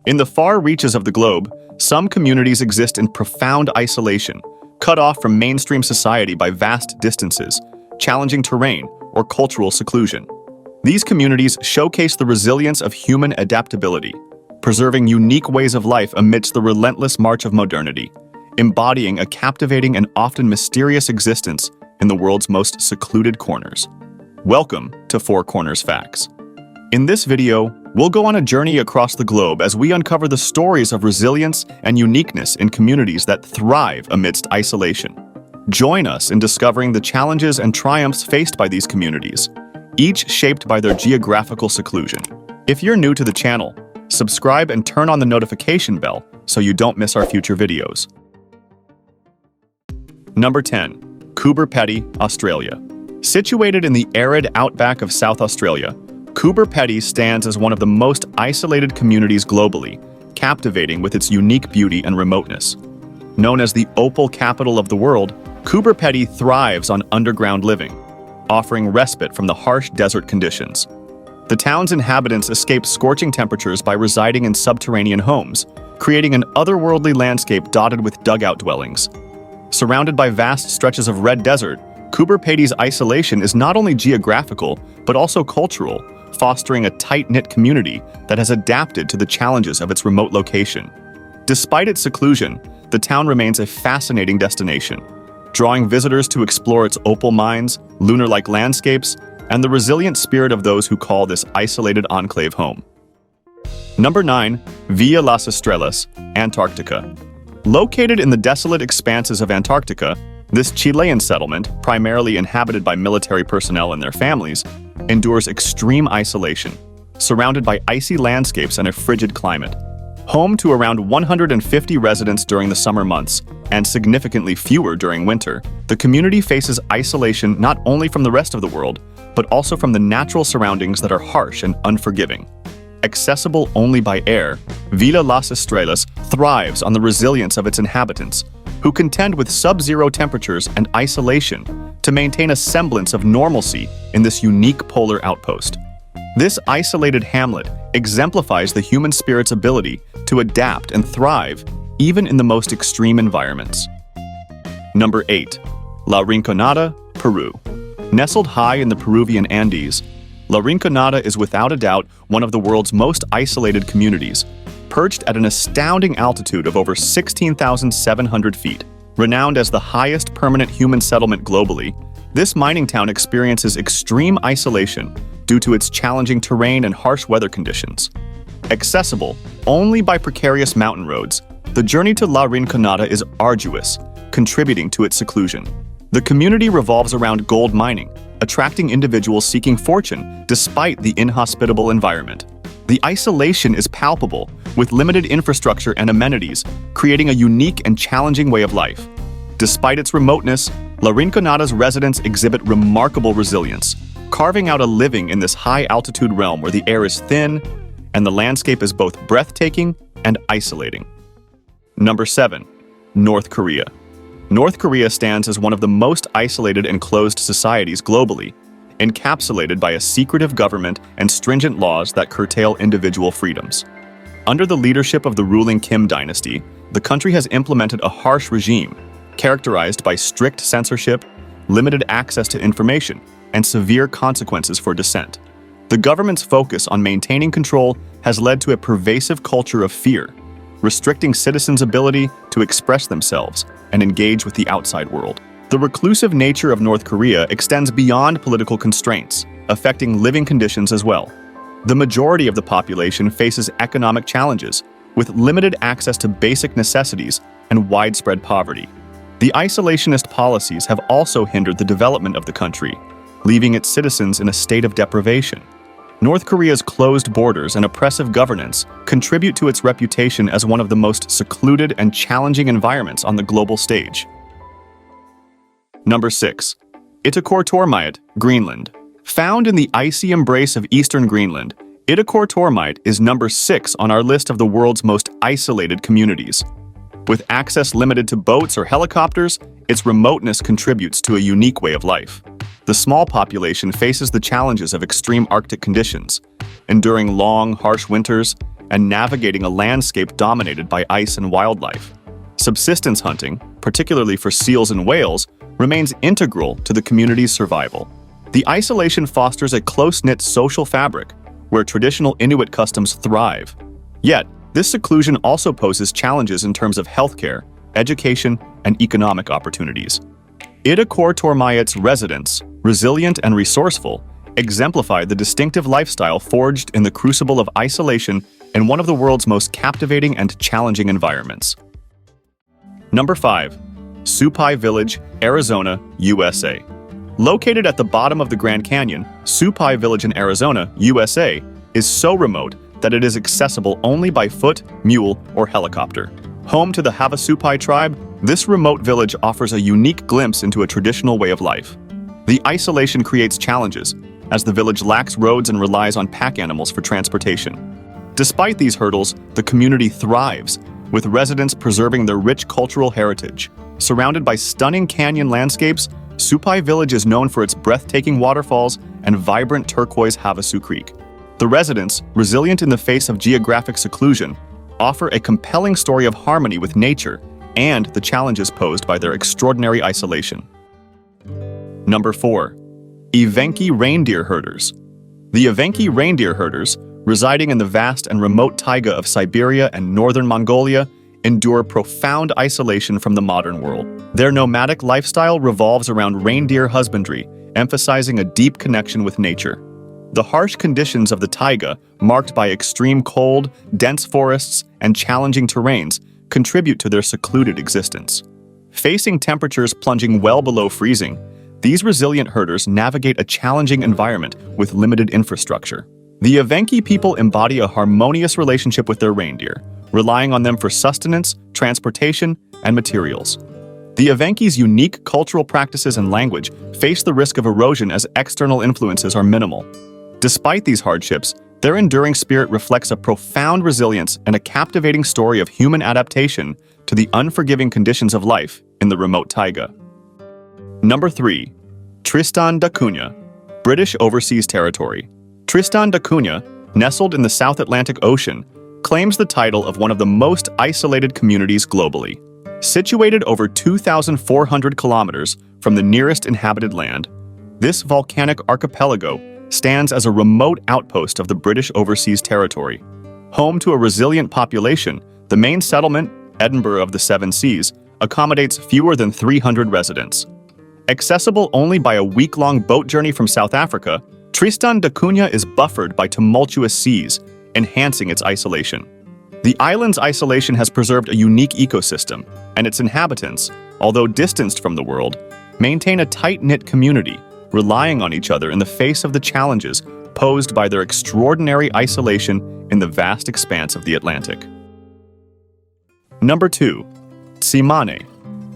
In the far reaches of the globe, some communities exist in profound isolation, cut off from mainstream society by vast distances, challenging terrain, or cultural seclusion. These communities showcase the resilience of human adaptability, preserving unique ways of life amidst the relentless march of modernity, embodying a captivating and often mysterious existence in the world's most secluded corners. Welcome to Four Corners Facts. In this video, we'll go on a journey across the globe as we uncover the stories of resilience and uniqueness in communities that thrive amidst isolation. Join us in discovering the challenges and triumphs faced by these communities, each shaped by their geographical seclusion. If you're new to the channel, subscribe and turn on the notification bell so you don't miss our future videos. Number 10. Kuber Pilbara, Australia. Situated in the arid outback of South Australia, Kuber Pilbara stands as one of the most isolated communities globally, captivating with its unique beauty and remoteness. Known as the opal capital of the world, Kuber Pilbara thrives on underground living, offering respite from the harsh desert conditions. The town's inhabitants escape scorching temperatures by residing in subterranean homes, creating an otherworldly landscape dotted with dugout dwellings. Surrounded by vast stretches of red desert, Kuber Pilbara's isolation is not only geographical, but also cultural, fostering a tight-knit community that has adapted to the challenges of its remote location. Despite its seclusion, the town remains a fascinating destination, drawing visitors to explore its opal mines, lunar-like landscapes, and the resilient spirit of those who call this isolated enclave home. Number 9. Villa Las Estras Antarctica. Located in the desolate expanses of Antarctica, this Chilean settlement, primarily inhabited by military personnel and their families, endures extreme isolation, surrounded by icy landscapes and a frigid climate. Home to around 150 residents during the summer months and significantly fewer during winter, the community faces isolation not only from the rest of the world, but also from the natural surroundings that are harsh and unforgiving. Accessible only by air, Villa Las Estras thrives on the resilience of its inhabitants, who contend with sub-zero temperatures and isolation to maintain a semblance of normalcy in this unique polar outpost. This isolated hamlet exemplifies the human spirit's ability to adapt and thrive even in the most extreme environments. Number 8. La Rinconada, Peru. Nestled high in the Peruvian Andes, La Rinconada is without a doubt one of the world's most isolated communities, perched at an astounding altitude of over 16,700 feet. Renowned as the highest permanent human settlement globally, this mining town experiences extreme isolation due to its challenging terrain and harsh weather conditions. Accessible only by precarious mountain roads, the journey to La Rinconada is arduous, contributing to its seclusion. The community revolves around gold mining, attracting individuals seeking fortune despite the inhospitable environment. The isolation is palpable, with limited infrastructure and amenities, creating a unique and challenging way of life. Despite its remoteness, La Rinconada's residents exhibit remarkable resilience, carving out a living in this high-altitude realm where the air is thin and the landscape is both breathtaking and isolating. Number 7. North Korea. North Korea stands as one of the most isolated and closed societies globally, encapsulated by a secretive government and stringent laws that curtail individual freedoms. Under the leadership of the ruling Kim dynasty, the country has implemented a harsh regime, characterized by strict censorship, limited access to information, and severe consequences for dissent. The government's focus on maintaining control has led to a pervasive culture of fear, restricting citizens' ability to express themselves and engage with the outside world. The reclusive nature of North Korea extends beyond political constraints, affecting living conditions as well. The majority of the population faces economic challenges, with limited access to basic necessities and widespread poverty. The isolationist policies have also hindered the development of the country, leaving its citizens in a state of deprivation. North Korea's closed borders and oppressive governance contribute to its reputation as one of the most secluded and challenging environments on the global stage. Number 6. Inuit Greenland. Found in the icy embrace of eastern Greenland, Inuit is number 6 on our list of the world's most isolated communities. With access limited to boats or helicopters, its remoteness contributes to a unique way of life. The small population faces the challenges of extreme Arctic conditions, enduring long, harsh winters and navigating a landscape dominated by ice and wildlife. Subsistence hunting, particularly for seals and whales, remains integral to the community's survival. The isolation fosters a close-knit social fabric where traditional Inuit customs thrive. Yet, this seclusion also poses challenges in terms of healthcare, education, and economic opportunities. Itakortormayat's residents, resilient and resourceful, exemplify the distinctive lifestyle forged in the crucible of isolation in one of the world's most captivating and challenging environments. Number 5. Supai Village, Arizona, USA. Located at the bottom of the Grand Canyon, Supai Village in Arizona, USA, is so remote that it is accessible only by foot, mule, or helicopter. Home to the Havasupai tribe, this remote village offers a unique glimpse into a traditional way of life. The isolation creates challenges, as the village lacks roads and relies on pack animals for transportation. Despite these hurdles, the community thrives, with residents preserving their rich cultural heritage. Surrounded by stunning canyon landscapes, Supai Village is known for its breathtaking waterfalls and vibrant turquoise Havasu Creek. The residents, resilient in the face of geographic seclusion, offer a compelling story of harmony with nature and the challenges posed by their extraordinary isolation. Number 4. Evenki Reindeer Herders. The Evenki Reindeer Herders, residing in the vast and remote taiga of Siberia and northern Mongolia, endure profound isolation from the modern world. Their nomadic lifestyle revolves around reindeer husbandry, emphasizing a deep connection with nature. The harsh conditions of the taiga, marked by extreme cold, dense forests, and challenging terrains, contribute to their secluded existence. Facing temperatures plunging well below freezing, these resilient herders navigate a challenging environment with limited infrastructure. The Evenki people embody a harmonious relationship with their reindeer, relying on them for sustenance, transportation, and materials. The Evenki's unique cultural practices and language face the risk of erosion as external influences are minimal. Despite these hardships, their enduring spirit reflects a profound resilience and a captivating story of human adaptation to the unforgiving conditions of life in the remote taiga. Number 3. Tristan Dunia, British Overseas Territory. Tristan Dunia, nestled in the South Atlantic Ocean, claims the title of one of the most isolated communities globally. Situated over 2,400 kilometers from the nearest inhabited land, this volcanic archipelago stands as a remote outpost of the British Overseas Territory. Home to a resilient population, the main settlement, Edinburgh of the Seven Seas, accommodates fewer than 300 residents. Accessible only by a week-long boat journey from South Africa, Tristan Dunia is buffered by tumultuous seas, enhancing its isolation. The island's isolation has preserved a unique ecosystem, and its inhabitants, although distanced from the world, maintain a tight-knit community, relying on each other in the face of the challenges posed by their extraordinary isolation in the vast expanse of the Atlantic. Number 2. Tsimane,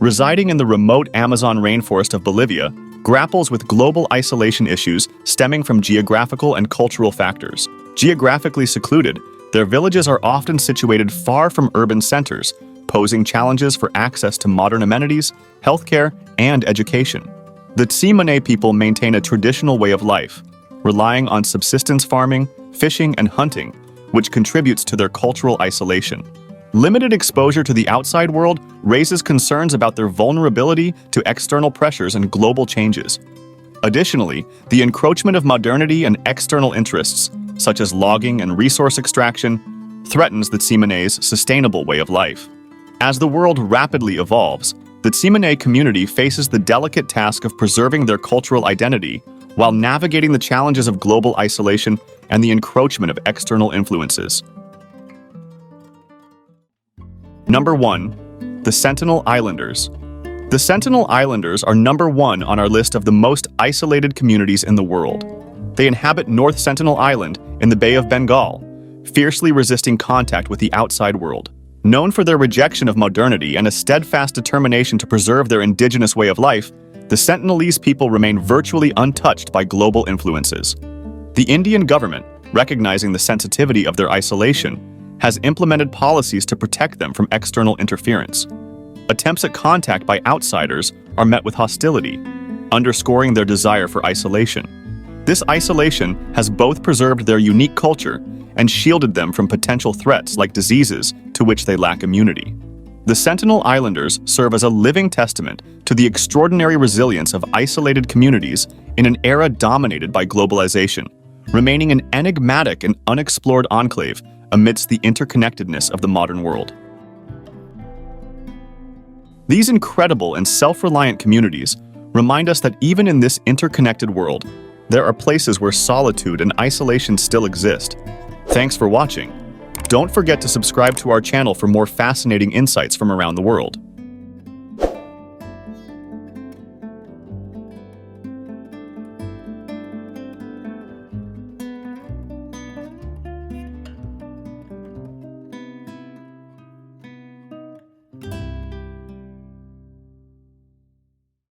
residing in the remote Amazon rainforest of Bolivia, grapples with global isolation issues stemming from geographical and cultural factors. Geographically secluded, their villages are often situated far from urban centers, posing challenges for access to modern amenities, healthcare, and education. The Tsimane people maintain a traditional way of life, relying on subsistence farming, fishing, and hunting, which contributes to their cultural isolation. Limited exposure to the outside world raises concerns about their vulnerability to external pressures and global changes. Additionally, the encroachment of modernity and external interests, such as logging and resource extraction, threatens the Tsimane's sustainable way of life. As the world rapidly evolves, the Tsimane community faces the delicate task of preserving their cultural identity while navigating the challenges of global isolation and the encroachment of external influences. Number 1. The Sentinel Islanders. The Sentinel Islanders are number 1 on our list of the most isolated communities in the world. They inhabit North Sentinel Island in the Bay of Bengal, fiercely resisting contact with the outside world. Known for their rejection of modernity and a steadfast determination to preserve their indigenous way of life, the Sentinelese people remain virtually untouched by global influences. The Indian government, recognizing the sensitivity of their isolation, has implemented policies to protect them from external interference. Attempts at contact by outsiders are met with hostility, underscoring their desire for isolation. This isolation has both preserved their unique culture and shielded them from potential threats like diseases to which they lack immunity. The Sentinel Islanders serve as a living testament to the extraordinary resilience of isolated communities in an era dominated by globalization, remaining an enigmatic and unexplored enclave amidst the interconnectedness of the modern world. These incredible and self-reliant communities remind us that even in this interconnected world, there are places where solitude and isolation still exist. Thanks for watching. Don't forget to subscribe to our channel for more fascinating insights from around the world.